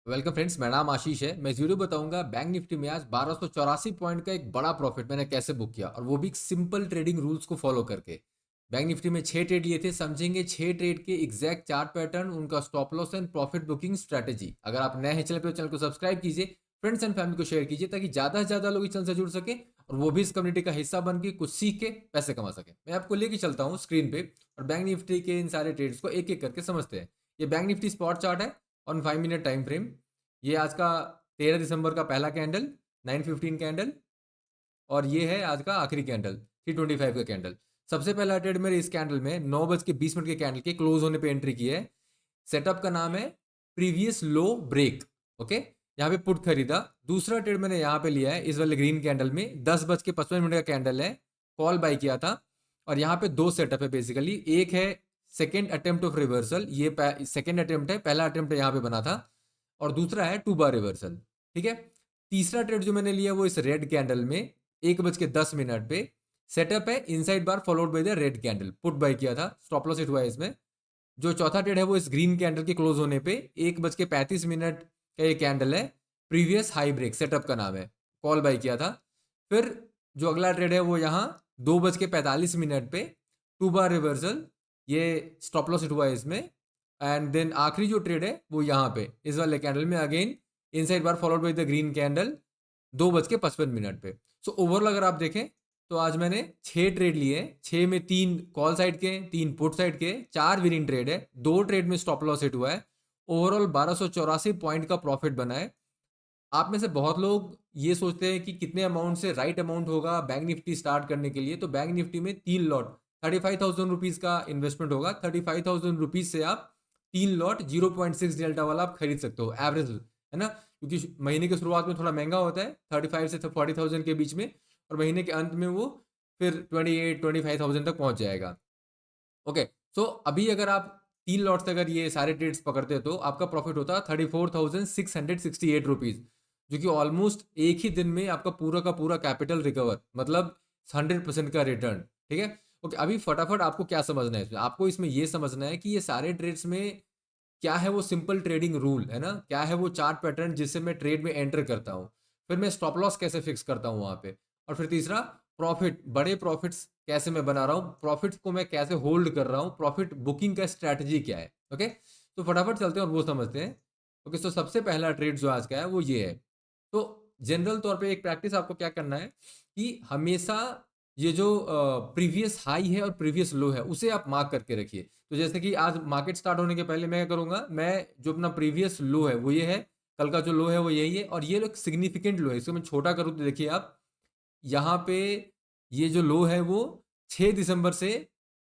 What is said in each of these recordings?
Welcome friends, मेरा नाम आशीष है। मैं इस वीडियो बताऊंगा बैंक निफ्टी में आज 1284 पॉइंट का एक बड़ा प्रॉफिट मैंने कैसे बुक किया, और वो भी सिंपल ट्रेडिंग रूल्स को फॉलो करके। बैंक निफ्टी में 6 ट्रेड लिए थे, समझेंगे 6 ट्रेड के एग्जैक्ट चार्ट पैटर्न, उनका stop loss and profit booking strategy. अगर आप नए हैं चैनल पे तो चैनल को सब्सक्राइब कीजिए, फ्रेंड्स एंड फैमिली को शेयर कीजिए, ताकि ज़्यादा से ज़्यादा लोग इस चैनल से जुड़ सके और वो भी इस कम्युनिटी का हिस्सा बन के कुछ सीख के पैसे कमा सके। मैं आपको लेके चलता हूँ स्क्रीन पे और बैंक निफ्टी के इन सारे ट्रेड्स को एक एक करके समझते हैं। ये बैंक निफ्टी स्पॉट चार्ट है ऑन 5 मिनट टाइम फ्रेम। ये आज का 13 दिसंबर का पहला कैंडल 9:15 कैंडल, और ये है आज का आखिरी कैंडल 3:25 का कैंडल। सबसे पहला ट्रेड मेरे इस कैंडल में 9:20 के कैंडल के क्लोज होने पे एंट्री की है। सेटअप का नाम है प्रीवियस लो ब्रेक। ओके, यहाँ पे पुट खरीदा। दूसरा ट्रेड मैंने यहाँ पे लिया है इस वाले ग्रीन कैंडल में, 10:55 का कैंडल है, कॉल बाय किया था। और यहाँ पे दो सेटअप है बेसिकली। एक है सेकेंड अटेम्प्ट ऑफ रिवर्सल, ये सेकेंड अटेम्प्ट है, पहला अटेम्प्ट यहाँ पे बना था। और दूसरा है 2 बार रिवर्सल। ठीक है, तीसरा ट्रेड जो मैंने लिया वो इस रेड कैंडल में 1:10 पे सेटअप है inside bar followed by the red candle, put buy किया था, स्टॉप लॉस हिट हुआ है इसमें। जो चौथा ट्रेड है वो इस ग्रीन कैंडल के क्लोज होने पे 1:35 का ये कैंडल है, प्रीवियस हाई ब्रेक, सेटअप का नाम है, कॉल बाय किया था। फिर जो अगला ट्रेड है वो यहाँ 2:45 पे 2 बार रिवर्सल, ये स्टॉप लॉस हिट हुआ है इसमें। एंड देन आखिरी जो ट्रेड है वो यहाँ पे इस वाले कैंडल में again inside bar followed by the green candle 2:55 पे। सो ओवरऑल अगर आप देखें तो आज मैंने 6 ट्रेड लिए, 6 में 3 कॉल साइड के, 3 पुट साइड के, 4 विनिंग ट्रेड है, 2 ट्रेड में स्टॉप लॉस हिट हुआ है। ओवरऑल 1284 पॉइंट का प्रॉफिट बना है। आप में से बहुत लोग ये सोचते हैं कि कितने अमाउंट से राइट अमाउंट होगा बैंक निफ्टी स्टार्ट करने के लिए। तो बैंक निफ्टी में 3 लॉट 35,000 रुपीज़ का इन्वेस्टमेंट होगा। 35,000 रुपीज़ से आप 3 लॉट 0.6 डेल्टा वाला आप खरीद सकते हो, एवरेज है ना, क्योंकि महीने की शुरुआत में थोड़ा महंगा होता है 35 से 40,000 के बीच में, और महीने के अंत में वो फिर 28-25,000 तक पहुंच जाएगा। ओके, सो अभी अगर आप 3 लॉट्स अगर ये सारे ट्रेड्स पकड़ते हो तो आपका प्रॉफिट होता है 34,668 रुपीज़, जो कि ऑलमोस्ट एक ही दिन में आपका पूरा का पूरा कैपिटल रिकवर, मतलब 100% का रिटर्न। ठीक है, ओके, अभी फटाफट आपको क्या समझना है इसमें। आपको इसमें ये समझना है कि ये सारे ट्रेड्स में क्या है वो सिंपल ट्रेडिंग रूल है ना, क्या है वो चार्ट पैटर्न जिससे मैं ट्रेड में एंटर करता हूँ, फिर मैं स्टॉप लॉस कैसे फिक्स करता हूँ वहाँ पे, और फिर तीसरा प्रॉफिट, बड़े प्रॉफिट्स कैसे मैं बना रहा हूँ, प्रॉफिट्स को मैं कैसे होल्ड कर रहा हूँ, प्रॉफिट बुकिंग का स्ट्रैटेजी क्या है। ओके, तो फटाफट चलते हैं और वो समझते हैं। ओके, तो सबसे पहला ट्रेड जो आज का है वो ये है। तो जनरल तौर पे एक प्रैक्टिस आपको क्या करना है कि हमेशा ये जो प्रीवियस हाई है और प्रीवियस लो है उसे आप मार्क करके रखिए। तो जैसे कि आज मार्केट स्टार्ट होने के पहले मैं क्या करूंगा, मैं जो अपना प्रीवियस लो है वो ये है, कल का जो लो है वो यही है, और ये लो सिग्निफिकेंट लो है। इसको मैं छोटा करूँ तो देखिए आप, यहाँ पे ये जो लो है वो 6 दिसंबर से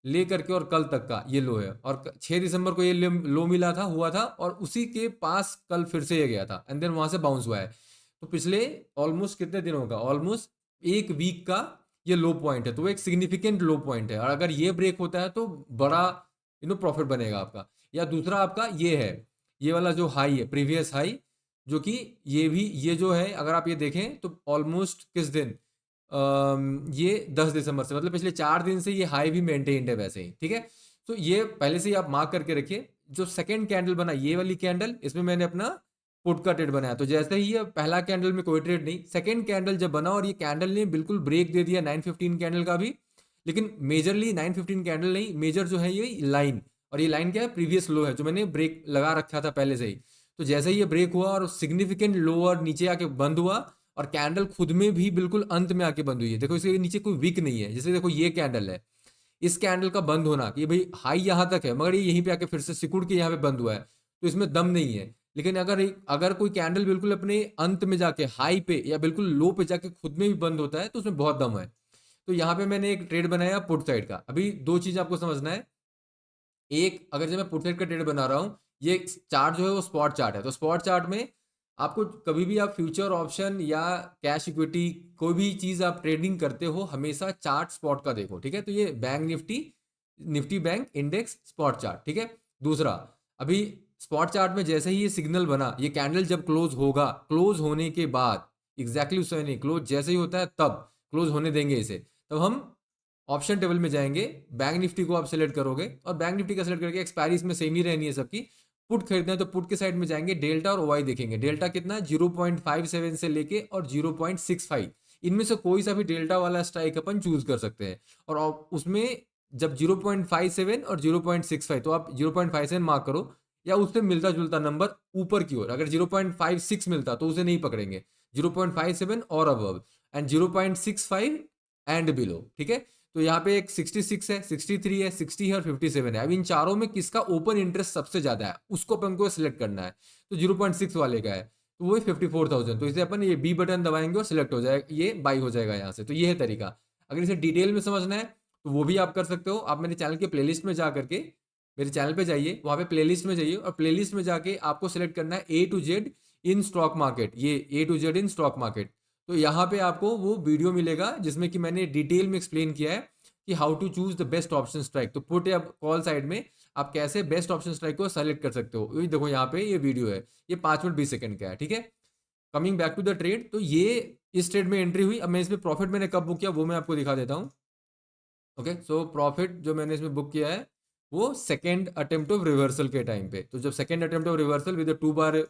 लेकर के और कल तक का ये लो है, और 6 दिसंबर को ये लो मिला था, हुआ था, और उसी के पास कल फिर से ये गया था एंड देन वहां से बाउंस हुआ है। तो पिछले ऑलमोस्ट कितने दिनों का, ऑलमोस्ट एक वीक का ये लो पॉइंट है, तो वो एक सिग्निफिकेंट लो पॉइंट है, और अगर ये ब्रेक होता है तो बड़ा प्रॉफिट बनेगा आपका। या दूसरा आपका ये है, ये वाला जो हाई है प्रीवियस हाई, जो कि ये भी, ये जो है अगर आप ये देखें तो ऑलमोस्ट किस दिन, ये 10 दिसंबर से, मतलब पिछले 4 दिन से ये हाई भी मेंटेन्ड है वैसे ही। ठीक है, तो ये पहले से ही आप मार्क करके रखिए। जो सेकंड कैंडल बना ये वाली कैंडल, इसमें मैंने अपना पुट का ट्रेड बनाया। तो जैसे ही ये पहला कैंडल में कोई ट्रेड नहीं, सेकंड कैंडल जब बना और ये कैंडल ने बिल्कुल ब्रेक दे दिया 9:15 कैंडल का भी, लेकिन मेजरली 9:15 कैंडल नहीं, मेजर जो है ये लाइन, और ये लाइन क्या है, प्रीवियस लो है जो मैंने ब्रेक लगा रखा था पहले से ही। तो जैसे ही ये ब्रेक हुआ और सिग्निफिकेंट लोअर नीचे आके बंद हुआ, और कैंडल खुद में भी बिल्कुल अंत में आके बंद हुई है, देखो इसके नीचे कोई विक नहीं है। जैसे देखो ये कैंडल है, इस कैंडल का बंद होना कि भाई हाई यहाँ तक है, मगर ये यहीं पे आके फिर से सिकुड़ के यहाँ पे बंद हुआ है, तो इसमें दम नहीं है। लेकिन अगर कोई कैंडल बिल्कुल अपने अंत में जाके हाई पे या बिल्कुल लो पे जाके खुद में भी बंद होता है तो उसमें बहुत दम है। तो यहाँ पे मैंने एक ट्रेड बनाया पुट साइड का। अभी दो चीज आपको समझना है। एक, अगर जब मैं पुट साइड का ट्रेड बना रहा हूँ, ये चार्ट जो है वो स्पॉट चार्ट है, तो स्पॉट चार्ट में आपको कभी भी आप फ्यूचर ऑप्शन या कैश इक्विटी कोई भी चीज आप ट्रेडिंग करते हो, हमेशा चार्ट स्पॉट का देखो। ठीक है, तो ये bank Nifty, Nifty bank index spot chart. ठीक है, दूसरा, अभी स्पॉट चार्ट में जैसे ही ये सिग्नल बना, ये कैंडल जब क्लोज होगा, क्लोज होने के बाद एग्जैक्टली उस समय नहीं, क्लोज जैसे ही होता है तब क्लोज होने देंगे इसे, तब हम ऑप्शन टेबल में जाएंगे, बैंक निफ्टी को आप सेलेक्ट करोगे, और बैंक निफ्टी का सेलेक्ट करके एक्सपायरी इसमें सेम ही रहनी है सबकी, पुट खरीदना है तो पुट के साइड में जाएंगे, डेल्टा और वाई देखेंगे। डेल्टा कितना है 0.57 से लेके और 0.65, इनमें से कोई सा भी डेल्टा वाला स्ट्राइक अपन चूज कर सकते हैं। और उसमें जब 0.57 और 0.65, तो आप 0.57 मार्क करो या उससे मिलता जुलता नंबर ऊपर की ओर। अगर 0.56 मिलता तो उसे नहीं पकड़ेंगे, 0.57 और अबव, एंड 0.65 एंड बिलो। ठीक है, तो यहाँ पे एक 66 है, 63 है, 60 है और 57 है। अब इन चारों में किसका ओपन इंटरेस्ट सबसे ज्यादा है उसको अपन को सिलेक्ट करना है। तो 0.6 वाले का है तो वही 54,000, तो इसे अपन ये बी बटन दबाएंगे और सिलेक्ट हो जाएगा, ये बाई हो जाएगा यहाँ से। तो ये है तरीका। अगर इसे डिटेल में समझना है तो वो भी आप कर सकते हो। आप मेरे चैनल के प्लेलिस्ट में जा करके मेरे चैनल पे जाइए, वहाँ पे प्लेलिस्ट में जाइए और प्लेलिस्ट में जाके आपको सिलेक्ट करना है A to Z in stock market, ये A to Z in stock market. तो यहाँ पे आपको वो वीडियो मिलेगा जिसमें कि मैंने डिटेल में एक्सप्लेन किया है कि how to choose the best option strike. तो पुट या कॉल साइड में आप कैसे बेस्ट ऑप्शन स्ट्राइक को सेलेक्ट कर सकते हो। ये देखो यहाँ पे ये वीडियो है, ये 5 मिनट 20 सेकंड का है। ठीक है, coming back to the trade, तो ये इस ट्रेड में एंट्री हुई। अब मैं इसमें प्रॉफिट मैंने कब बुक किया वो मैं आपको दिखा देता हूँ। ओके, सो प्रॉफिट जो मैंने इसमें बुक किया है वो सेकेंड अटेम्प्ट ऑफ रिवर्सल के टाइम पे। तो जब second attempt of reversal with 2 bar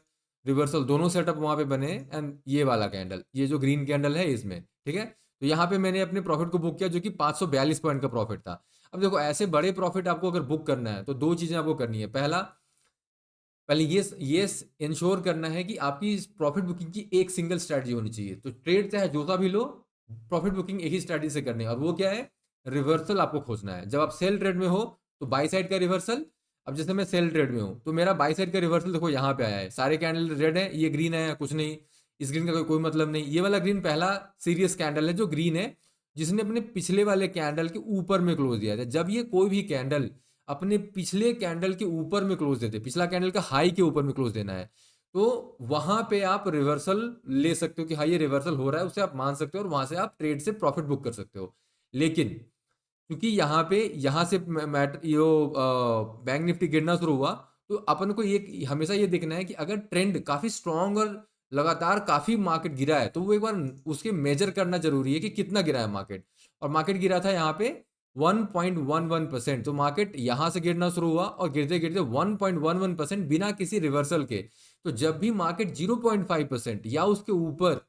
reversal दोनों सेटअप वहां पे बने, एंड ये वाला कैंडल, ये जो ग्रीन कैंडल है इसमें। ठीक है, तो यहाँ पे मैंने अपने प्रॉफिट को बुक किया जो कि 542 पॉइंट का प्रॉफिट था। अब देखो ऐसे बड़े प्रॉफिट आपको अगर बुक करना है तो दो चीजें आपको करनी है। पहले ये इंश्योर करना है कि आपकी प्रॉफिट बुकिंग की एक सिंगल स्ट्रैटेजी होनी चाहिए। तो ट्रेड चाहे जो सा भी लो, प्रॉफिट बुकिंग एक ही स्ट्रैटेजी से करनी है, और वो क्या है, रिवर्सल आपको खोजना है। जब आप सेल ट्रेड में हो तो बाई साइड का रिवर्सल। अब जैसे मैं सेल ट्रेड में हूं तो मेरा बाई साइड का रिवर्सल देखो यहाँ पे आया है, सारे कैंडल रेड है, ये ग्रीन है, कुछ नहीं, इस ग्रीन का कोई मतलब नहीं। ये वाला ग्रीन पहला सीरियस कैंडल है जो ग्रीन है, जिसने अपने पिछले वाले कैंडल के ऊपर में क्लोज दिया था। जब ये कोई भी कैंडल अपने पिछले कैंडल के ऊपर में क्लोज देते, पिछला कैंडल का हाई के ऊपर में क्लोज देना है, तो वहां पे आप रिवर्सल ले सकते हो कि हाँ ये रिवर्सल हो रहा है, उसे आप मान सकते हो और वहां से आप ट्रेड से प्रॉफिट बुक कर सकते हो। लेकिन क्योंकि यहाँ से यो बैंक निफ्टी गिरना शुरू हुआ, तो अपन को ये हमेशा ये देखना है कि अगर ट्रेंड काफी स्ट्रांग और लगातार काफी मार्केट गिरा है तो वो एक बार उसके मेजर करना जरूरी है कि कितना गिरा है मार्केट। और मार्केट गिरा था यहाँ पे 1.11%। तो मार्केट यहां से गिरना शुरू हुआ और गिरते गिरते 1.11% बिना किसी रिवर्सल के। तो जब भी मार्केट 0.5% या उसके ऊपर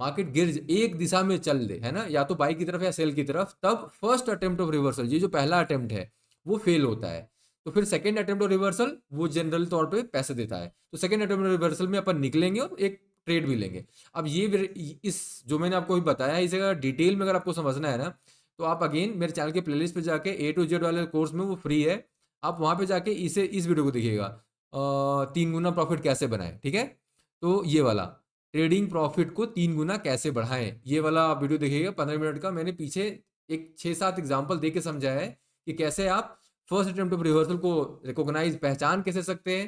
मार्केट गिर एक दिशा में चल दे, है ना, या तो बाई की तरफ या सेल की तरफ, तब फर्स्ट अटेम्प्ट ऑफ रिवर्सल, ये जो पहला अटेम्प्ट है वो फेल होता है। तो फिर सेकेंड अटेम्प्ट ऑफ रिवर्सल वो जनरल तौर पे पैसे देता है। तो सेकेंड अटेम्प्ट ऑफ रिवर्सल में अपन निकलेंगे और एक ट्रेड भी लेंगे। अब ये इस जो मैंने आपको बताया इसे अगर डिटेल में अगर आपको समझना है ना, तो आप अगेन मेरे चैनल के प्लेलिस्ट पे जाके A to Z वाले कोर्स में वो फ्री है, आप वहां पे जाके इस वीडियो को देखिएगा, 3 गुना प्रॉफिट कैसे बनाए। ठीक है, तो ये वाला ट्रेडिंग प्रॉफिट को 3 गुना कैसे बढ़ाएं, ये वाला आप वीडियो देखिएगा 15 मिनट का। मैंने पीछे एक 6-7 एग्जाम्पल दे के समझाया है कि कैसे आप फर्स्ट अटेम्प्ट ऑफ रिवर्सल को रिकॉग्नाइज पहचान कैसे सकते हैं,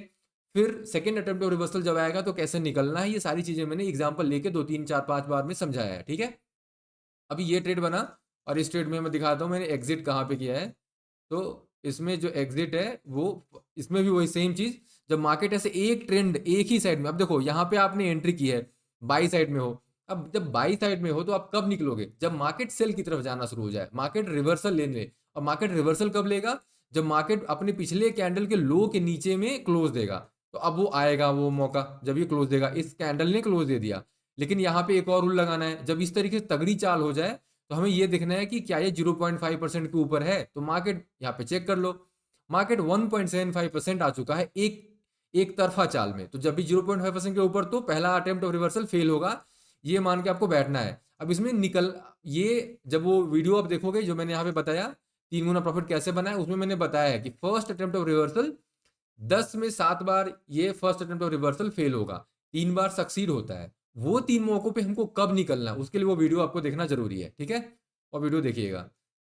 फिर सेकेंड अटेम्प्ट ऑफ रिवर्सल जब आएगा तो कैसे निकलना है। ये सारी चीजें मैंने एग्जाम्पल लेके 2-3-4-5 बार में समझाया है। ठीक है, अभी ये ट्रेड बना और इस ट्रेड में मैं दिखाता हूँ मैंने एग्जिट कहाँ पे किया है। तो इसमें जो एग्जिट है वो, इसमें भी वही सेम चीज, जब मार्केट ऐसे एक ट्रेंड एक ही साइड में, अब देखो यहाँ पे आपने एंट्री की है, बाई साइड में हो। अब जब बाई साइड में हो तो आप कब निकलोगे, जब मार्केट सेल की तरफ जाना शुरू हो जाए, मार्केट रिवर्सल लेने। और मार्केट रिवर्सल कब लेगा, जब मार्केट अपने पिछले कैंडल के लो के नीचे में क्लोज देगा। तो अब वो आएगा वो मौका जब ये क्लोज देगा, इस कैंडल ने क्लोज दे दिया। लेकिन यहाँ पे एक और रूल लगाना है, जब इस तरीके से तगड़ी चाल हो जाए तो हमें ये देखना है कि क्या ये 0.5% के ऊपर है। तो मार्केट यहाँ पे चेक कर लो, मार्केट 1.75% आ चुका है एक तरफा चाल में। तो जब भी 0.5% के ऊपर तो पहला अटेम्प्ट ऑफ रिवर्सल फेल होगा, ये मान के आपको बैठना है। अब इसमें निकल, ये जब वो वीडियो आप देखोगे जो मैंने यहाँ पे बताया 3 गुना प्रॉफिट कैसे बनाया, उसमें मैंने बताया है कि फर्स्ट अटेम्प्ट ऑफ रिवर्सल 10 में 7 बार ये first attempt of reversal fail होगा, 3 बार सक्सीड होता है। वो 3 मौकों पे हमको कब निकलना है उसके लिए वो वीडियो आपको देखना जरूरी है। ठीक है, और वीडियो देखिएगा।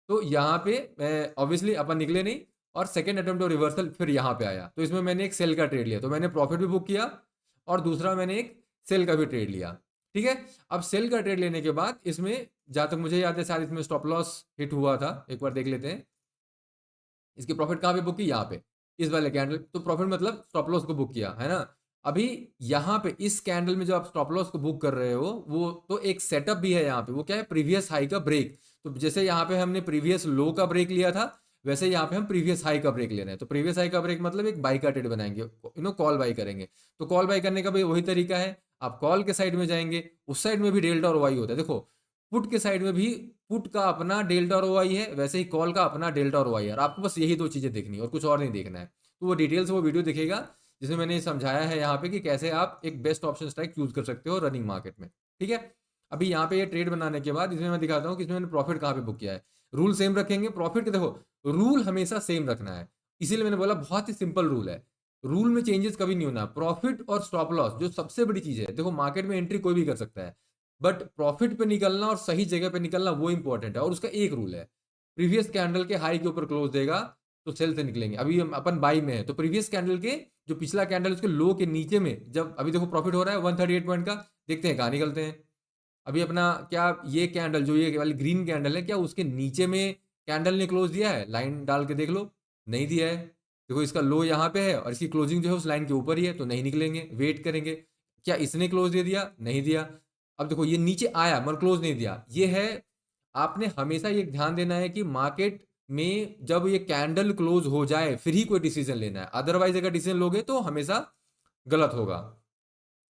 तो यहाँ पे मैं ऑब्वियसली अपन निकले नहीं और सेकेंड अटेम्प्ट ऑफ रिवर्सल फिर यहाँ पे आया, तो इसमें मैंने एक सेल का ट्रेड लिया, तो मैंने प्रॉफिट भी बुक किया और दूसरा मैंने एक सेल का भी ट्रेड लिया। ठीक है, अब सेल का ट्रेड लेने के बाद इसमें जहां तक मुझे याद है शायद इसमें स्टॉप लॉस हिट हुआ था, एक बार देख लेते हैं। इसकी प्रॉफिट कहाँ पे बुक की, यहाँ पे इस वाले कैंडल। तो प्रॉफिट मतलब स्टॉप लॉस को बुक किया है ना। अभी यहाँ पे इस कैंडल में जो आप स्टॉप लॉस को बुक कर रहे हो वो तो एक सेटअप भी है यहाँ पे, वो क्या है, प्रीवियस हाई का ब्रेक। तो जैसे यहाँ पे हमने प्रीवियस लो का ब्रेक लिया था, वैसे यहाँ पे हम प्रीवियस हाई का ब्रेक ले रहे हैं, तो प्रीवियस हाई का ब्रेक मतलब एक बाई का ट्रेड बनाएंगे, कॉल बाई करेंगे। तो कॉल बाई करने का भी वही तरीका है, आप कॉल के साइड में जाएंगे, उस साइड में भी डेल्टा और वाई होता है। देखो पुट के साइड में भी पुट का अपना डेल्टा और वाई है, वैसे ही कॉल का अपना डेल्टा और वाई है, और आपको बस यही दो चीजें देखनी है और कुछ और नहीं देखना है। तो वो डिटेल से वो वीडियो दिखेगा जिसमें मैंने समझाया है यहाँ पे कि कैसे आप एक बेस्ट ऑप्शन स्ट्राइक चूज कर सकते हो रनिंग मार्केट में। ठीक है, अभी यहाँ पे ये ट्रेड बनाने के बाद इसमें मैं दिखाता हूँ कि इसमें मैंने प्रॉफिट कहाँ पे बुक किया है। रूल सेम रखेंगे, प्रॉफिट के देखो रूल हमेशा सेम रखना है, इसीलिए मैंने बोला बहुत ही सिंपल रूल है, रूल में चेंजेस कभी नहीं होना। प्रॉफिट और स्टॉप लॉस जो सबसे बड़ी चीज है, देखो मार्केट में एंट्री कोई भी कर सकता है, बट प्रॉफिट पे निकलना और सही जगह पे निकलना वो इंपॉर्टेंट है। और उसका एक रूल है, प्रीवियस कैंडल के हाई के ऊपर क्लोज देगा तो सेल से निकलेंगे। अभी हम अपन बाई में है, तो प्रीवियस कैंडल के जो पिछला कैंडल उसके लो के नीचे में जब अभी देखो प्रॉफिट हो रहा है 138 पॉइंट का, देखते हैं कहाँ निकलते हैं। अभी अपना क्या ये कैंडल जो ये वाली ग्रीन कैंडल है, क्या उसके नीचे में कैंडल ने क्लोज दिया है? लाइन डाल के देख लो, नहीं दिया है। देखो इसका लो यहाँ पे है और इसकी क्लोजिंग जो है उस लाइन के ऊपर ही है, तो नहीं निकलेंगे, वेट करेंगे। क्या इसने क्लोज दे दिया? नहीं दिया। अब देखो ये नीचे आया मगर क्लोज नहीं दिया, ये है। आपने हमेशा ये ध्यान देना है कि मार्केट में जब ये कैंडल क्लोज हो जाए फिर ही कोई डिसीजन लेना है, अदरवाइज अगर डिसीजन लोगे तो हमेशा गलत होगा।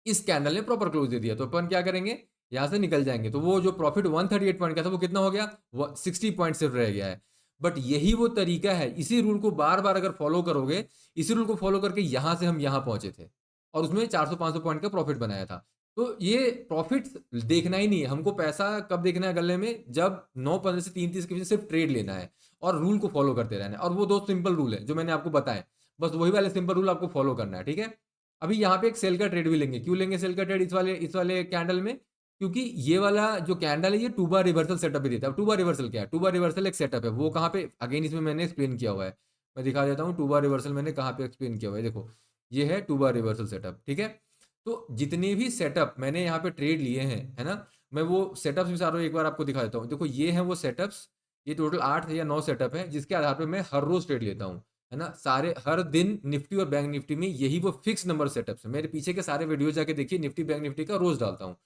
इस कैंडल ने प्रॉपर क्लोज दे दिया तो अपन क्या करेंगे, यहां से निकल जाएंगे। तो वो जो प्रॉफिट 138 पॉइंट का था वो कितना हो गया, 60 पॉइंट सिर्फ रह गया है। बट यही वो तरीका है, इसी रूल को बार बार अगर फॉलो करोगे, इसी रूल को फॉलो करके यहां से हम यहां पहुंचे थे और उसमें 400-500 पॉइंट का प्रॉफिट बनाया था। तो ये प्रॉफिट देखना ही नहीं है हमको, पैसा कब देखना है गले में, जब 9-15 से 3-30 के बीच सिर्फ ट्रेड लेना है और रूल को फॉलो करते रहना है। और वो दो सिंपल रूल है जो मैंने आपको बताए, बस वही वाले सिंपल रूल आपको फॉलो करना है। ठीक है, अभी यहाँ पे एक सेल का ट्रेड भी लेंगे। क्यों लेंगे सेल का ट्रेड इस वाले कैंडल में? क्योंकि ये वाला जो कैंडल है ये टू बार रिवर्सल सेटअप भी देता है। टू बार रिवर्सल क्या है? टू बार रिवर्सल एक सेटअप है, वो कहाँ पे अगेन इसमें मैंने एक्सप्लेन किया हुआ है, मैं दिखा देता हूँ। टू बार रिवर्सल मैंने कहाँ पे एक्सप्लेन किया हुआ है, देखो ये है टू बार रिवर्सल सेटअप। ठीक है, तो जितने भी सेटअप मैंने यहाँ पे ट्रेड लिए हैं, है ना, मैं वो सेटअप्स भी सारों एक बार आपको दिखा देता हूँ। देखो ये है वो सेटअप्स, ये टोटल 8 या 9 सेटअप है जिसके आधार पे मैं हर रोज ट्रेड लेता हूँ, है ना। सारे हर दिन निफ्टी और बैंक निफ्टी में यही वो फिक्स नंबर सेटअप्स है। मेरे पीछे के सारे वीडियो जाके देखिए, निफ्टी बैंक निफ्टी का रोज डालता हूँ,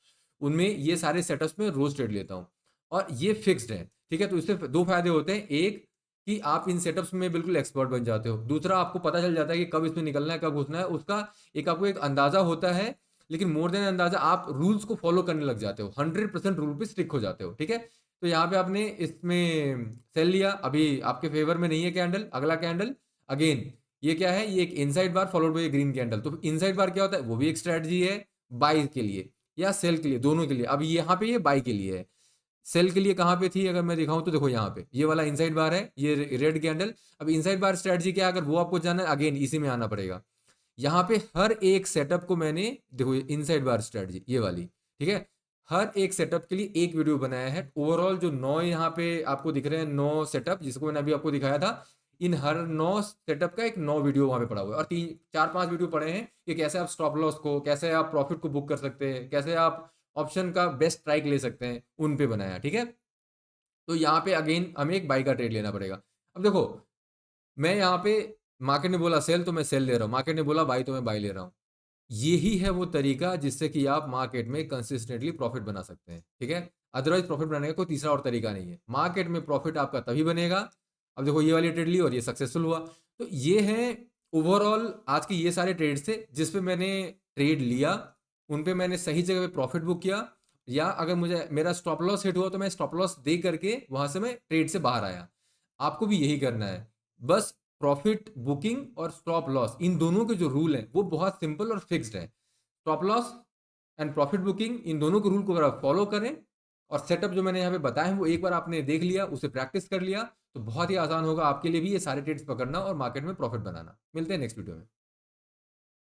उनमें ये सारे सेटअप्स में रोज ट्रेड लेता हूँ और ये फिक्स्ड है। ठीक है, तो इससे दो फायदे होते हैं, एक कि आप इन सेटअप्स में बिल्कुल एक्सपर्ट बन जाते हो, दूसरा आपको पता चल जाता है कि कब इसमें निकलना है कब घुसना है, उसका एक आपको एक अंदाजा होता है। लेकिन मोर देन अंदाजा आप रूल्स को फॉलो करने लग जाते हो, 100% रूल पे स्टिक हो जाते हो। ठीक है, तो यहाँ पे आपने इसमें सेल लिया, अभी आपके फेवर में नहीं है कैंडल, अगला कैंडल अगेन ये क्या है, ये एक inside bar followed by green candle. तो इनसाइड बार क्या होता है, वो भी एक स्ट्रेटजी है बाई के लिए या सेल के लिए, दोनों के लिए। अब यहाँ पे ये बाई के लिए है, सेल के लिए कहाँ पे थी अगर मैं दिखाऊं तो देखो यहाँ पे ये वाला इनसाइड बार है, ये रेड कैंडल। अब इनसाइड बार स्ट्रेटजी क्या है, अगर वो आपको जानना है अगेन इसी में आना पड़ेगा। यहाँ पे हर एक सेटअप को मैंने, देखो इनसाइड बार स्ट्रेटजी ये वाली, ठीक है, हर एक सेटअप के लिए एक वीडियो बनाया है। ओवरऑल जो 9 यहाँ पे आपको दिख रहे हैं, 9 सेटअप जिसको मैंने अभी आपको दिखाया था, इन हर 9 सेटअप का एक 9 वीडियो वहां पे पड़ा हुआ है, और 3-4-5 वीडियो पड़े हैं कि कैसे आप स्टॉप लॉस को, कैसे आप प्रॉफिट को बुक कर सकते हैं, कैसे आप ऑप्शन का बेस्ट स्ट्राइक ले सकते हैं, उन पे बनाया। ठीक है, तो यहाँ पे अगेन हमें एक बाई का ट्रेड लेना पड़ेगा। अब देखो मैं यहाँ पे, मार्केट ने बोला सेल तो मैं सेल ले रहा हूँ, मार्केट ने बोला बाई तो मैं बाई ले रहा हूँ। यही है वो तरीका जिससे कि आप मार्केट में कंसिस्टेंटली प्रॉफिट बना सकते हैं। ठीक है, अदरवाइज प्रॉफिट बनाने का कोई तीसरा और तरीका नहीं है। मार्केट में प्रॉफिट आपका तभी बनेगा, अब देखो ये वाली ट्रेड ली और ये सक्सेसफुल हुआ। तो ये है ओवरऑल आज के ये सारे ट्रेड्स थे जिस पे मैंने ट्रेड लिया, उन पे मैंने सही जगह पे प्रॉफिट बुक किया, या अगर मुझे मेरा स्टॉप लॉस हिट हुआ तो मैं स्टॉप लॉस दे करके वहां से मैं ट्रेड से बाहर आया। आपको भी यही करना है, बस प्रॉफिट बुकिंग और स्टॉप लॉस इन दोनों के जो रूल हैं वो बहुत सिंपल और फिक्स्ड है। Stop loss and profit booking, इन दोनों के रूल को अगर आप फॉलो करें और सेटअप जो मैंने यहाँ पे बताए हैं वो एक बार आपने देख लिया, उसे प्रैक्टिस कर लिया, तो बहुत ही आसान होगा आपके लिए भी ये सारे ट्रेड्स पकड़ना और मार्केट में प्रॉफिट बनाना। मिलते हैं नेक्स्ट वीडियो में।